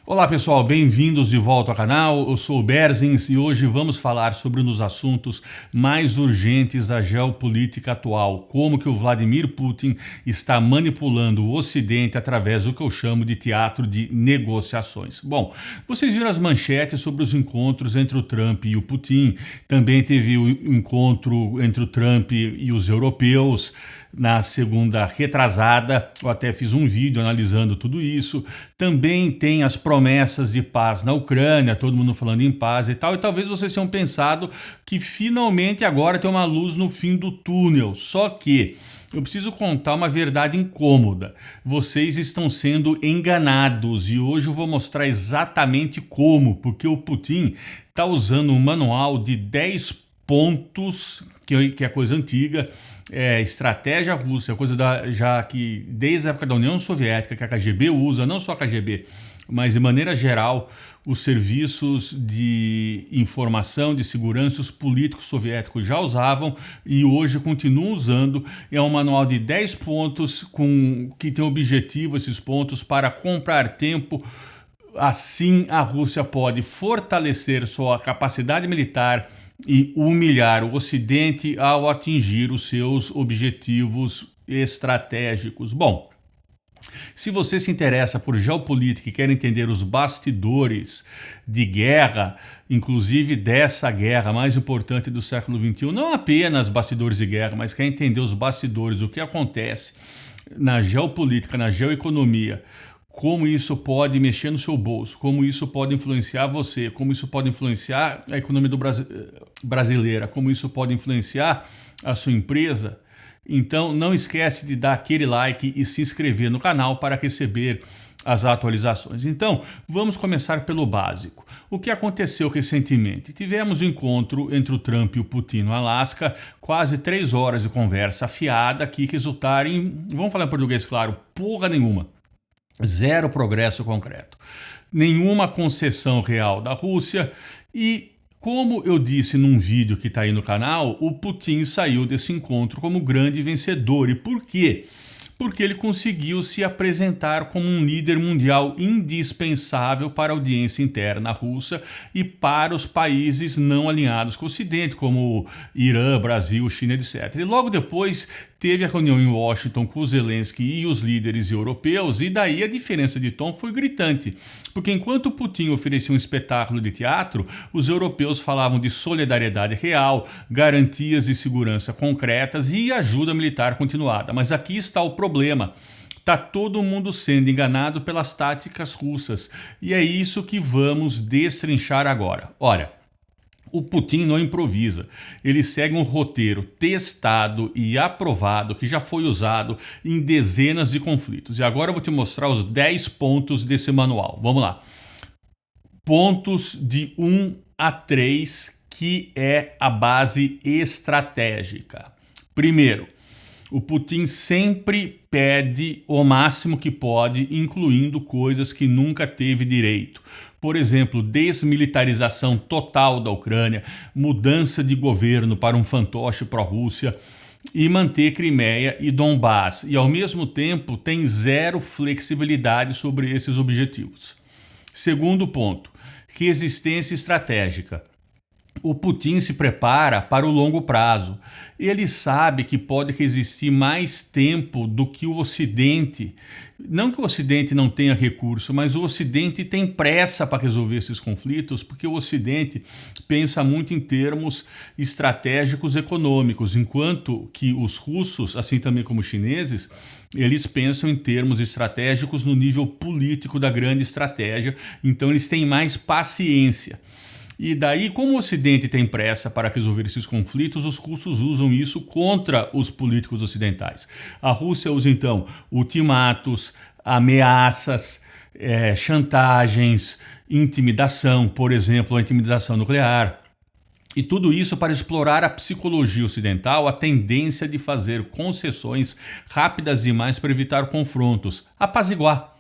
Olá pessoal, bem-vindos de volta ao canal, eu sou o Berzins e hoje vamos falar sobre um dos assuntos mais urgentes da geopolítica atual, como que o Vladimir Putin está manipulando o Ocidente através do que eu chamo de teatro de negociações. Bom, vocês viram as manchetes sobre os encontros entre o Trump e o Putin, também teve o encontro entre o Trump e os europeus, na segunda retrasada, eu até fiz um vídeo analisando tudo isso. Também tem as promessas de paz na Ucrânia, todo mundo falando em paz e tal, e talvez vocês tenham pensado que finalmente agora tem uma luz no fim do túnel, só que eu preciso contar uma verdade incômoda. Vocês estão sendo enganados e hoje eu vou mostrar exatamente como, porque o Putin está usando um manual de 10 pontos, que é coisa antiga, estratégia russa, coisa já que desde a época da União Soviética, que a KGB usa, não só a KGB, mas de maneira geral, os serviços de informação, de segurança, os políticos soviéticos já usavam e hoje continuam usando. É um manual de 10 pontos que tem objetivo, esses pontos, para comprar tempo. Assim, a Rússia pode fortalecer sua capacidade militar e humilhar o Ocidente ao atingir os seus objetivos estratégicos. Bom, se você se interessa por geopolítica e quer entender os bastidores de guerra, inclusive dessa guerra mais importante do século XXI, não apenas bastidores de guerra, mas quer entender os bastidores, o que acontece na geopolítica, na geoeconomia, como isso pode mexer no seu bolso, como isso pode influenciar você, como isso pode influenciar a economia brasileira, como isso pode influenciar a sua empresa. Então não esquece de dar aquele like e se inscrever no canal para receber as atualizações. Então vamos começar pelo básico. O que aconteceu recentemente? Tivemos um encontro entre o Trump e o Putin no Alasca, quase 3 horas de conversa afiada que resultaram em, vamos falar em português claro, porra nenhuma. Zero progresso concreto, nenhuma concessão real da Rússia e, como eu disse num vídeo que está aí no canal, o Putin saiu desse encontro como grande vencedor. E por quê? Porque ele conseguiu se apresentar como um líder mundial indispensável para a audiência interna russa e para os países não alinhados com o Ocidente, como Irã, Brasil, China, etc. E logo depois teve a reunião em Washington com o Zelensky e os líderes europeus, e daí a diferença de tom foi gritante, porque enquanto o Putin oferecia um espetáculo de teatro, os europeus falavam de solidariedade real, garantias de segurança concretas e ajuda militar continuada. Mas aqui está o problema. Está todo mundo sendo enganado pelas táticas russas, e é isso que vamos destrinchar agora. Olha, o Putin não improvisa, ele segue um roteiro testado e aprovado que já foi usado em dezenas de conflitos. E agora eu vou te mostrar os 10 pontos desse manual. Vamos lá. Pontos de 1 a 3, que é a base estratégica. Primeiro, o Putin sempre pede o máximo que pode, incluindo coisas que nunca teve direito. Por exemplo, desmilitarização total da Ucrânia, mudança de governo para um fantoche pró-Rússia e manter Crimeia e Donbass. E ao mesmo tempo tem zero flexibilidade sobre esses objetivos. Segundo ponto, resistência estratégica. O Putin se prepara para o longo prazo. Ele sabe que pode resistir mais tempo do que o Ocidente. Não que o Ocidente não tenha recurso, mas o Ocidente tem pressa para resolver esses conflitos, porque o Ocidente pensa muito em termos estratégicos econômicos, enquanto que os russos, assim também como os chineses, eles pensam em termos estratégicos no nível político da grande estratégia, então eles têm mais paciência. E daí, como o Ocidente tem pressa para resolver esses conflitos, os russos usam isso contra os políticos ocidentais. A Rússia usa, então, ultimatos, ameaças, chantagens, intimidação, por exemplo, a intimidação nuclear. E tudo isso para explorar a psicologia ocidental, a tendência de fazer concessões rápidas demais para evitar confrontos, apaziguar,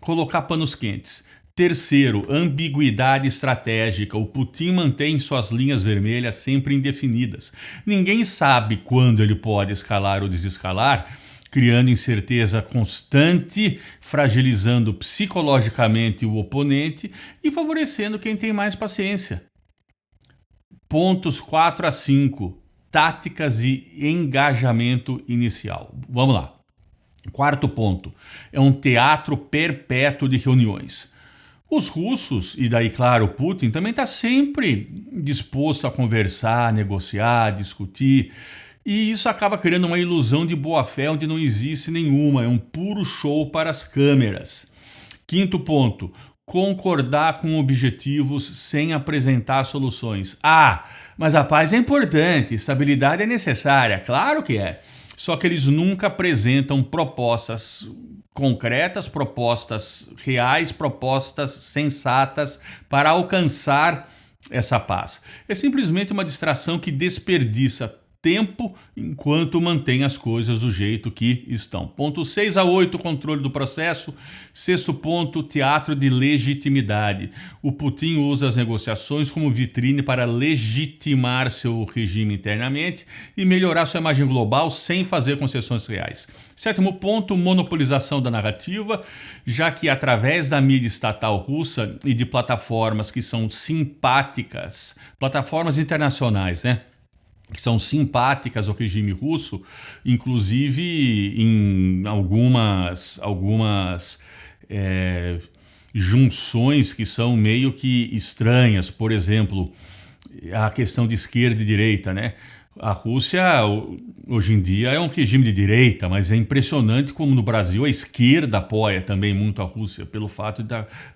colocar panos quentes. Terceiro, ambiguidade estratégica. O Putin mantém suas linhas vermelhas sempre indefinidas. Ninguém sabe quando ele pode escalar ou desescalar, criando incerteza constante, fragilizando psicologicamente o oponente e favorecendo quem tem mais paciência. Pontos 4 a 5. Táticas e engajamento inicial. Vamos lá. Quarto ponto. É um teatro perpétuo de reuniões. Os russos, e daí, claro, Putin, também está sempre disposto a conversar, negociar, discutir. E isso acaba criando uma ilusão de boa-fé onde não existe nenhuma. É um puro show para as câmeras. Quinto ponto. Concordar com objetivos sem apresentar soluções. Mas a paz é importante, estabilidade é necessária, claro que é. Só que eles nunca apresentam propostas concretas, propostas reais, propostas sensatas para alcançar essa paz. É simplesmente uma distração que desperdiça tempo enquanto mantém as coisas do jeito que estão. Ponto 6 a 8, controle do processo. Sexto ponto, teatro de legitimidade. O Putin usa as negociações como vitrine para legitimar seu regime internamente e melhorar sua imagem global sem fazer concessões reais. Sétimo ponto, monopolização da narrativa, já que através da mídia estatal russa e de plataformas que são simpáticas, plataformas internacionais, que são simpáticas ao regime russo, inclusive em algumas junções que são meio que estranhas. Por exemplo, a questão de esquerda e direita, A Rússia, hoje em dia, é um regime de direita, mas é impressionante como no Brasil a esquerda apoia também muito a Rússia, pelo fato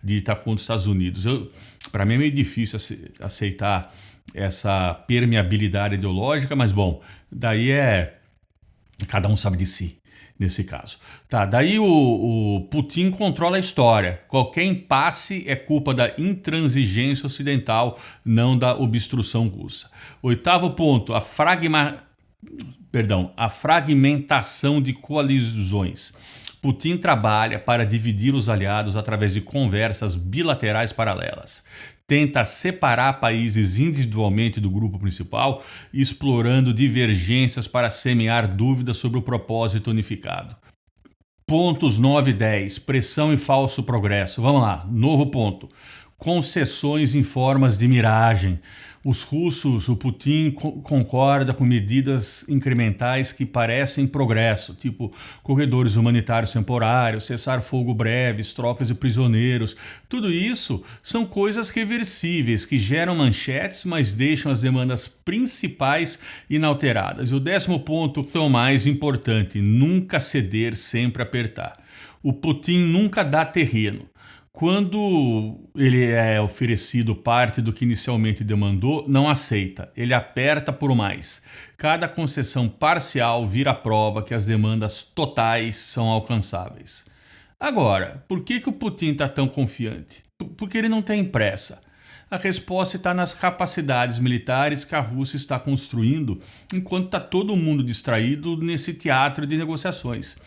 de estar contra os Estados Unidos. Para mim é meio difícil aceitar essa permeabilidade ideológica, mas bom, daí cada um sabe de si nesse caso. Daí o Putin controla a história. Qualquer impasse é culpa da intransigência ocidental, não da obstrução russa. Oitavo ponto, a fragmentação de coalizões. Putin trabalha para dividir os aliados através de conversas bilaterais paralelas. Tenta separar países individualmente do grupo principal, explorando divergências para semear dúvidas sobre o propósito unificado. Pontos 9 e 10. Pressão e falso progresso. Vamos lá, novo ponto. Concessões em formas de miragem. Os russos, o Putin concorda com medidas incrementais que parecem progresso, tipo corredores humanitários temporários, cessar fogo breves, trocas de prisioneiros. Tudo isso são coisas reversíveis que geram manchetes, mas deixam as demandas principais inalteradas. E o 10º ponto é o mais importante: nunca ceder, sempre apertar. O Putin nunca dá terreno. Quando ele é oferecido parte do que inicialmente demandou, não aceita. Ele aperta por mais. Cada concessão parcial vira prova que as demandas totais são alcançáveis. Agora, por que o Putin está tão confiante? Porque ele não tem pressa. A resposta está nas capacidades militares que a Rússia está construindo, enquanto está todo mundo distraído nesse teatro de negociações.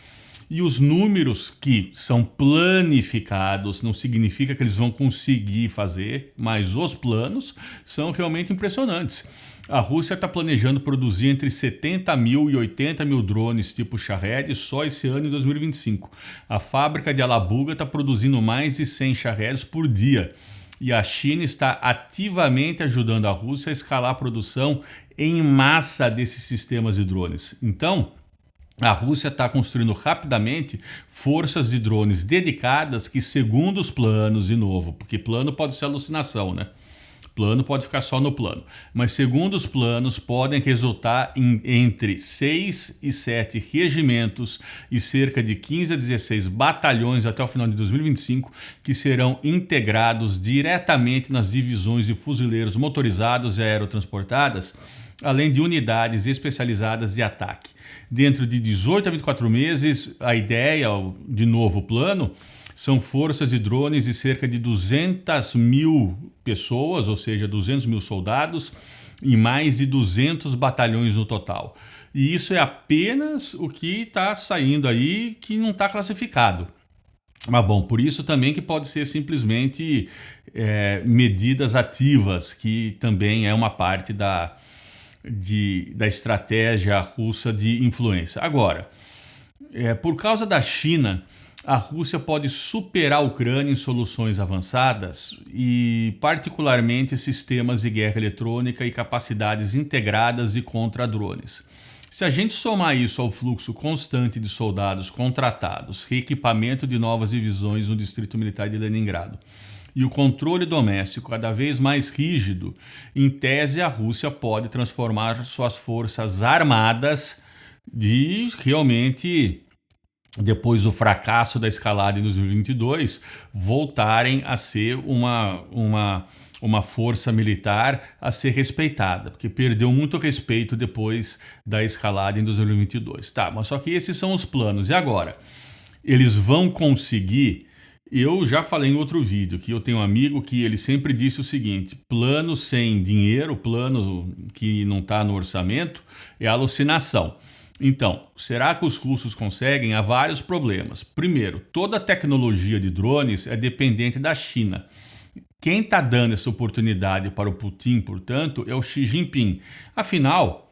E os números que são planificados não significa que eles vão conseguir fazer, mas os planos são realmente impressionantes. A Rússia está planejando produzir entre 70 mil e 80 mil drones tipo Shahed só esse ano em 2025. A fábrica de Alabuga está produzindo mais de 100 Shaheds por dia. E a China está ativamente ajudando a Rússia a escalar a produção em massa desses sistemas de drones. Então, a Rússia está construindo rapidamente forças de drones dedicadas que, segundo os planos, de novo, porque plano pode ser alucinação, Plano pode ficar só no plano. Mas segundo os planos, podem resultar em entre 6 e 7 regimentos e cerca de 15 a 16 batalhões até o final de 2025, que serão integrados diretamente nas divisões de fuzileiros motorizados e aerotransportadas, além de unidades especializadas de ataque. Dentro de 18 a 24 meses, a ideia, de novo plano, são forças de drones de cerca de 200 mil pessoas, ou seja, 200 mil soldados, e mais de 200 batalhões no total. E isso é apenas o que está saindo aí, que não está classificado. Mas bom, por isso também que pode ser simplesmente medidas ativas, que também é uma parte da estratégia russa de influência. Agora, Por causa da China, a Rússia pode superar a Ucrânia em soluções avançadas e, particularmente, sistemas de guerra eletrônica e capacidades integradas e contra drones. Se a gente somar isso ao fluxo constante de soldados contratados, reequipamento de novas divisões no Distrito Militar de Leningrado e o controle doméstico cada vez mais rígido, em tese a Rússia pode transformar suas forças armadas de realmente, depois do fracasso da escalada em 2022, voltarem a ser uma força militar a ser respeitada, porque perdeu muito respeito depois da escalada em 2022. Tá, mas só que esses são os planos. E agora? Eles vão conseguir? Eu já falei em outro vídeo que eu tenho um amigo que ele sempre disse o seguinte: plano sem dinheiro, plano que não está no orçamento, é alucinação. Então, será que os russos conseguem? Há vários problemas. Primeiro, toda a tecnologia de drones é dependente da China. Quem está dando essa oportunidade para o Putin, portanto, é o Xi Jinping. Afinal,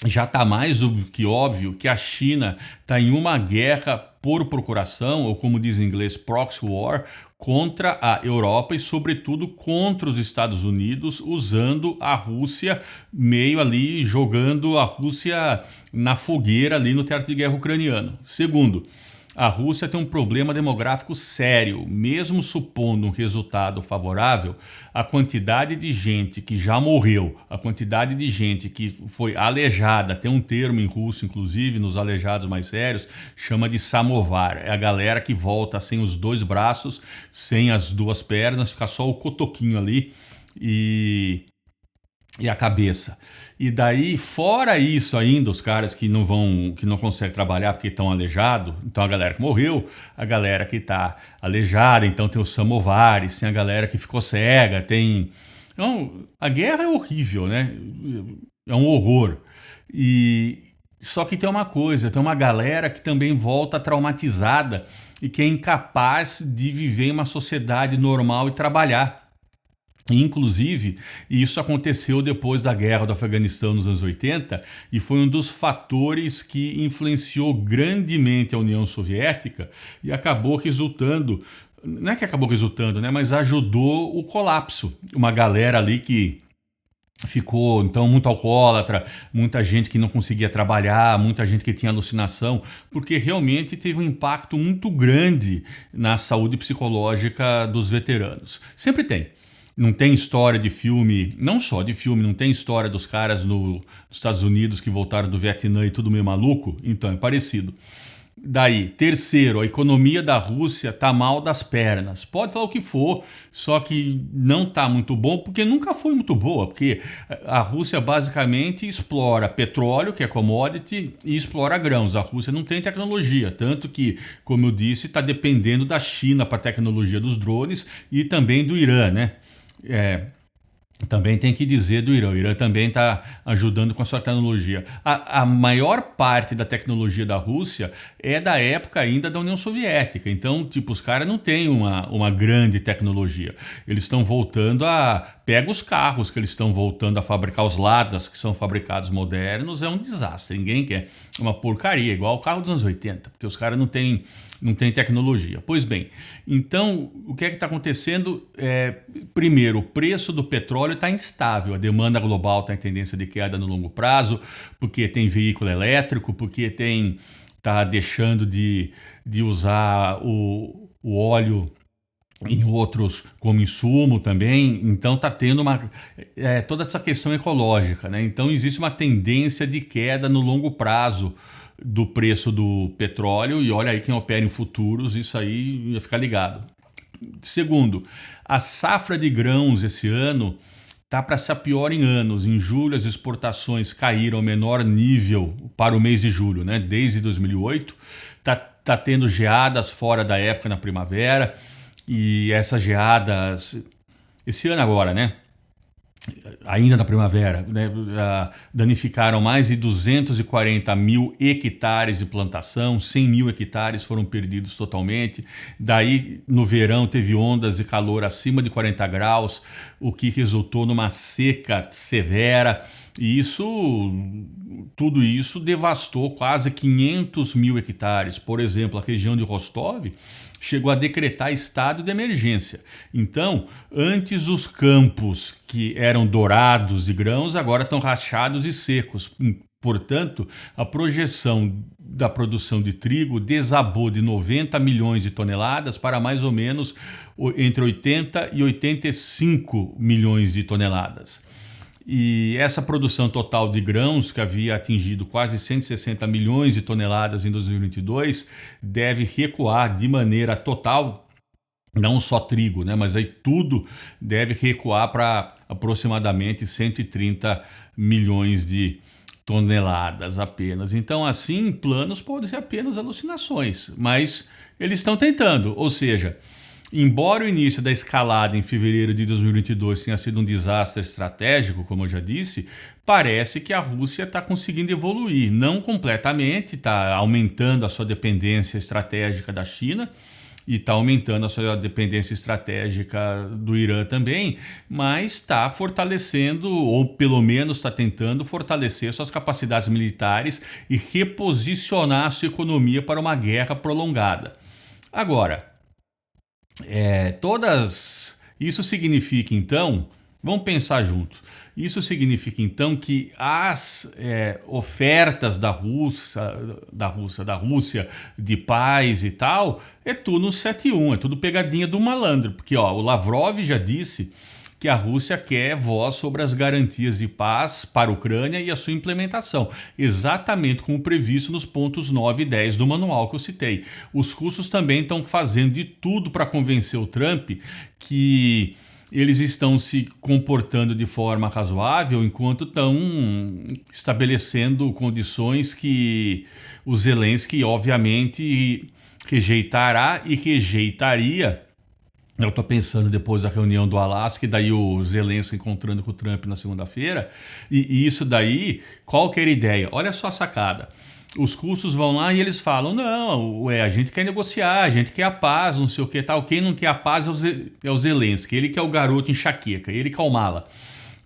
já está mais do que óbvio que a China está em uma guerra por procuração, ou como diz em inglês, proxy war, contra a Europa e, sobretudo, contra os Estados Unidos, usando a Rússia meio ali, jogando a Rússia na fogueira ali no teatro de guerra ucraniano. Segundo, a Rússia tem um problema demográfico sério. Mesmo supondo um resultado favorável, a quantidade de gente que já morreu, a quantidade de gente que foi aleijada, tem um termo em russo, inclusive, nos aleijados mais sérios, chama de samovar. É a galera que volta sem os dois braços, sem as duas pernas, fica só o cotoquinho ali e a cabeça. E daí, fora isso ainda, os caras que não conseguem trabalhar porque estão aleijados, então a galera que morreu, a galera que está aleijada, então tem os samovares, tem a galera que ficou cega, tem... Então, a guerra é horrível, né? É um horror. Só que tem uma coisa, tem uma galera que também volta traumatizada e que é incapaz de viver em uma sociedade normal e trabalhar. Inclusive, isso aconteceu depois da guerra do Afeganistão nos anos 80 e foi um dos fatores que influenciou grandemente a União Soviética e acabou resultando, não é que acabou resultando, né, mas ajudou o colapso. Uma galera ali que ficou, então, muito alcoólatra, muita gente que não conseguia trabalhar, muita gente que tinha alucinação, porque realmente teve um impacto muito grande na saúde psicológica dos veteranos. Sempre tem. Não tem história de filme, não só de filme, não tem história dos caras nos Estados Unidos que voltaram do Vietnã e tudo meio maluco? Então, é parecido. Daí, terceiro, a economia da Rússia tá mal das pernas. Pode falar o que for, só que não tá muito bom, porque nunca foi muito boa, porque a Rússia basicamente explora petróleo, que é commodity, e explora grãos. A Rússia não tem tecnologia, tanto que, como eu disse, está dependendo da China para a tecnologia dos drones e também do Irã, né? Também tem que dizer do Irã. O Irã também está ajudando com a sua tecnologia. A maior parte da tecnologia da Rússia é da época ainda da União Soviética. Então, tipo, os caras não têm uma grande tecnologia. Eles estão voltando a... Pega os carros que eles estão voltando a fabricar, os Ladas que são fabricados modernos, é um desastre. Ninguém quer. É uma porcaria, igual o carro dos anos 80, porque os caras não têm tecnologia. Pois bem, então o que é que está acontecendo? Primeiro, o preço do petróleo está instável, a demanda global está em tendência de queda no longo prazo, porque tem veículo elétrico, porque está deixando de usar o óleo em outros como insumo também, então está tendo toda essa questão ecológica, né? Então existe uma tendência de queda no longo prazo do preço do petróleo, e olha aí quem opera em futuros, isso aí ia ficar ligado. Segundo, a safra de grãos esse ano está para ser a pior em anos. Em julho as exportações caíram ao menor nível para o mês de julho, né? Desde 2008, tá tendo geadas fora da época na primavera, e essas geadas, esse ano agora, né? ainda na primavera, né, danificaram mais de 240 mil hectares de plantação, 100 mil hectares foram perdidos totalmente. Daí, no verão, teve ondas de calor acima de 40 graus, o que resultou numa seca severa. E tudo isso devastou quase 500 mil hectares. Por exemplo, a região de Rostov chegou a decretar estado de emergência. Então, antes os campos que eram dourados de grãos agora estão rachados e secos. Portanto, a projeção da produção de trigo desabou de 90 milhões de toneladas para mais ou menos entre 80 e 85 milhões de toneladas. E essa produção total de grãos, que havia atingido quase 160 milhões de toneladas em 2022, deve recuar de maneira total, não só trigo, né, mas aí tudo deve recuar para aproximadamente 130 milhões de toneladas apenas. Então, assim, planos podem ser apenas alucinações, mas eles estão tentando, ou seja, embora o início da escalada em fevereiro de 2022 tenha sido um desastre estratégico, como eu já disse, parece que a Rússia está conseguindo evoluir, não completamente, está aumentando a sua dependência estratégica da China e está aumentando a sua dependência estratégica do Irã também, mas está fortalecendo, ou pelo menos está tentando fortalecer suas capacidades militares e reposicionar a sua economia para uma guerra prolongada. Agora, isso significa então, vamos pensar junto, isso significa então que as ofertas da Rússia de paz e tal, é tudo no 7-1, é tudo pegadinha do malandro, porque o Lavrov já disse que a Rússia quer voz sobre as garantias de paz para a Ucrânia e a sua implementação, exatamente como previsto nos pontos 9 e 10 do manual que eu citei. Os russos também estão fazendo de tudo para convencer o Trump que eles estão se comportando de forma razoável enquanto estão estabelecendo condições que o Zelensky, obviamente, rejeitará e rejeitaria. Eu estou pensando depois da reunião do Alasca e daí o Zelensky encontrando com o Trump na segunda-feira. E isso daí, qual que era a ideia? Olha só a sacada. Os russos vão lá e eles falam, não, a gente quer negociar, a gente quer a paz, não sei o que tal. Quem não quer a paz é o Zelensky, ele que é o garoto enxaqueca, ele que é o mala.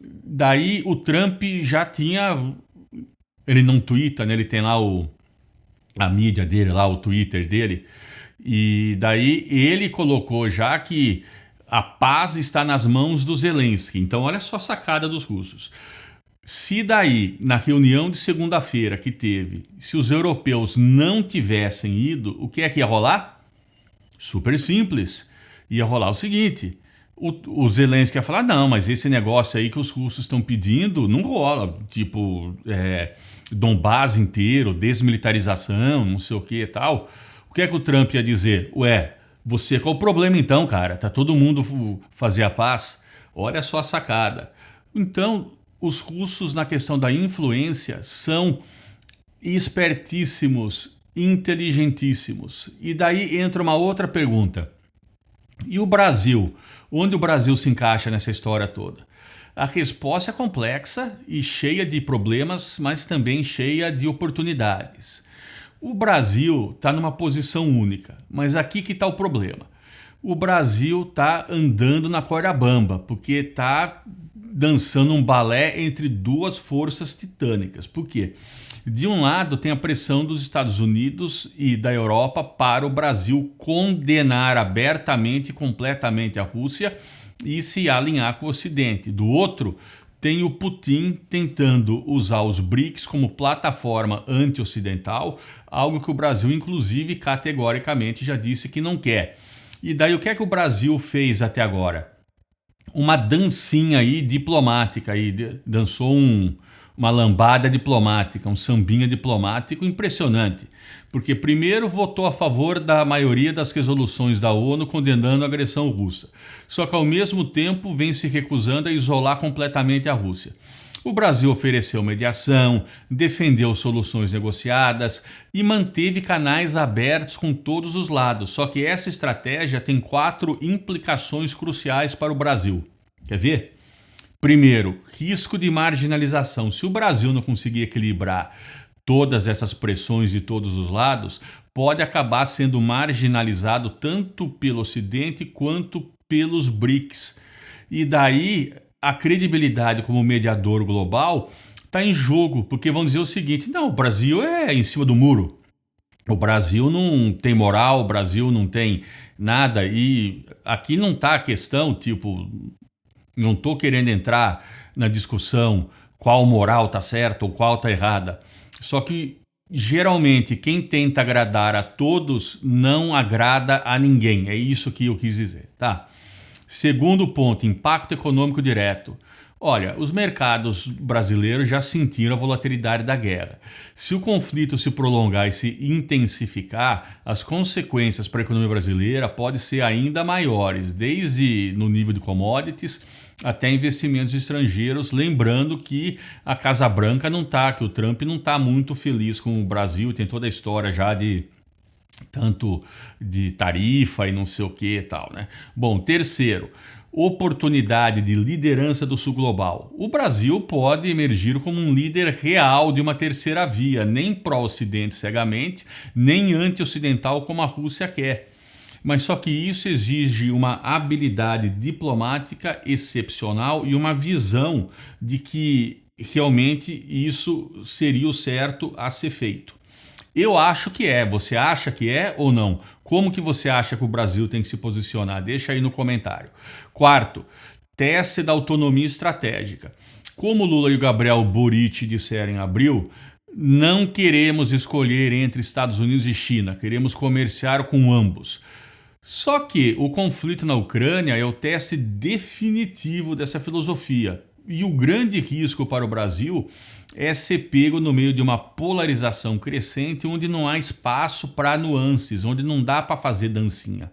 Daí o Trump já tinha... Ele não twitta, né? Ele tem lá a mídia dele, lá o Twitter dele. E daí ele colocou já que a paz está nas mãos do Zelensky. Então olha só a sacada dos russos. Se daí, na reunião de segunda-feira que teve, se os europeus não tivessem ido, o que é que ia rolar? Super simples. Ia rolar o seguinte, o Zelensky ia falar, não, mas esse negócio aí que os russos estão pedindo não rola. Tipo, Donbás inteiro, desmilitarização, não sei o que e tal. O que é que o Trump ia dizer? Você qual o problema então, cara? Tá todo mundo fazer a paz? Olha só a sacada. Então, os russos na questão da influência são espertíssimos, inteligentíssimos. E daí entra uma outra pergunta. E o Brasil? Onde o Brasil se encaixa nessa história toda? A resposta é complexa e cheia de problemas, mas também cheia de oportunidades. O Brasil está numa posição única, mas aqui que está o problema. O Brasil está andando na corda bamba, porque está dançando um balé entre duas forças titânicas. Por quê? De um lado tem a pressão dos Estados Unidos e da Europa para o Brasil condenar abertamente e completamente a Rússia e se alinhar com o Ocidente. Do outro, tem o Putin tentando usar os BRICS como plataforma anti-ocidental, algo que o Brasil, inclusive, categoricamente já disse que não quer. E daí o que é que o Brasil fez até agora? Uma dancinha aí diplomática, aí, dançou uma lambada diplomática, um sambinha diplomático impressionante. Porque primeiro votou a favor da maioria das resoluções da ONU condenando a agressão russa. Só que ao mesmo tempo vem se recusando a isolar completamente a Rússia. O Brasil ofereceu mediação, defendeu soluções negociadas e manteve canais abertos com todos os lados. Só que essa estratégia tem 4 implicações cruciais para o Brasil. Quer ver? Primeiro, risco de marginalização. Se o Brasil não conseguir equilibrar todas essas pressões de todos os lados, pode acabar sendo marginalizado tanto pelo Ocidente quanto pelos BRICS. E daí a credibilidade como mediador global está em jogo, porque vão dizer o seguinte: não, o Brasil é em cima do muro. O Brasil não tem moral, o Brasil não tem nada. E aqui não está a questão, tipo, não estou querendo entrar na discussão qual moral está certa ou qual está errada. Só que geralmente quem tenta agradar a todos não agrada a ninguém. É isso que eu quis dizer, tá? Segundo ponto, impacto econômico direto. Olha, os mercados brasileiros já sentiram a volatilidade da guerra. Se o conflito se prolongar e se intensificar, as consequências para a economia brasileira podem ser ainda maiores, desde no nível de commodities até investimentos estrangeiros, lembrando que a Casa Branca não está, que o Trump não está muito feliz com o Brasil, tem toda a história já de tanto de tarifa e não sei o que e tal, né? Bom, terceiro, oportunidade de liderança do sul global. O Brasil pode emergir como um líder real de uma terceira via, nem pró-ocidente cegamente, nem anti-ocidental como a Rússia quer. Mas só que isso exige uma habilidade diplomática excepcional e uma visão de que realmente isso seria o certo a ser feito. Eu acho que é. Você acha que é ou não? Como que você acha que o Brasil tem que se posicionar? Deixa aí no comentário. Quarto, teste da autonomia estratégica. Como Lula e o Gabriel Boric disseram em abril, não queremos escolher entre Estados Unidos e China, queremos comerciar com ambos. Só que o conflito na Ucrânia é o teste definitivo dessa filosofia. E o grande risco para o Brasil é ser pego no meio de uma polarização crescente onde não há espaço para nuances, onde não dá para fazer dancinha.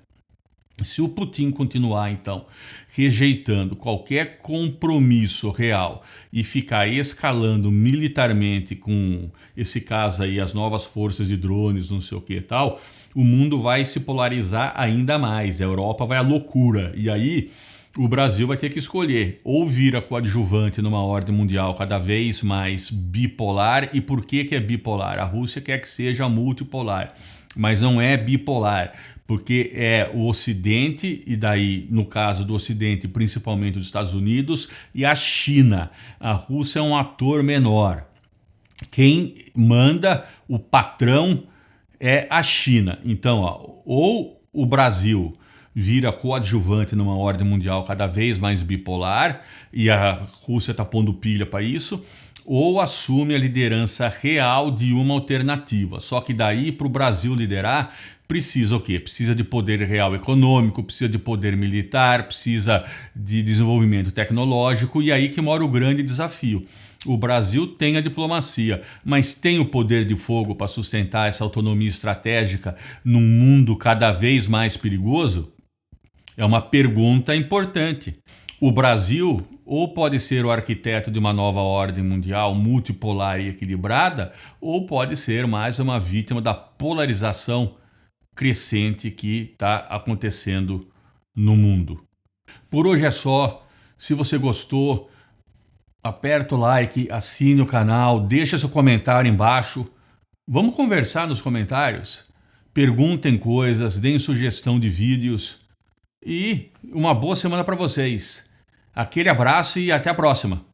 Se o Putin continuar, então, rejeitando qualquer compromisso real e ficar escalando militarmente com esse caso aí, as novas forças de drones, não sei o que e tal, o mundo vai se polarizar ainda mais, a Europa vai à loucura. E aí o Brasil vai ter que escolher ou vira coadjuvante numa ordem mundial cada vez mais bipolar. E por que é bipolar? A Rússia quer que seja multipolar, mas não é bipolar, porque é o Ocidente, e daí, no caso do Ocidente, principalmente os Estados Unidos, e a China. A Rússia é um ator menor. Quem manda, o patrão, é a China. Então, ó, ou o Brasil vira coadjuvante numa ordem mundial cada vez mais bipolar, e a Rússia está pondo pilha para isso, ou assume a liderança real de uma alternativa. Só que daí, para o Brasil liderar, precisa o quê? Precisa de poder real econômico, precisa de poder militar, precisa de desenvolvimento tecnológico, e aí que mora o grande desafio. O Brasil tem a diplomacia, mas tem o poder de fogo para sustentar essa autonomia estratégica num mundo cada vez mais perigoso? É uma pergunta importante. O Brasil ou pode ser o arquiteto de uma nova ordem mundial multipolar e equilibrada, ou pode ser mais uma vítima da polarização crescente que está acontecendo no mundo. Por hoje é só. Se você gostou, aperta o like, assine o canal, deixa seu comentário embaixo. Vamos conversar nos comentários. Perguntem coisas, deem sugestão de vídeos. E uma boa semana para vocês. Aquele abraço e até a próxima.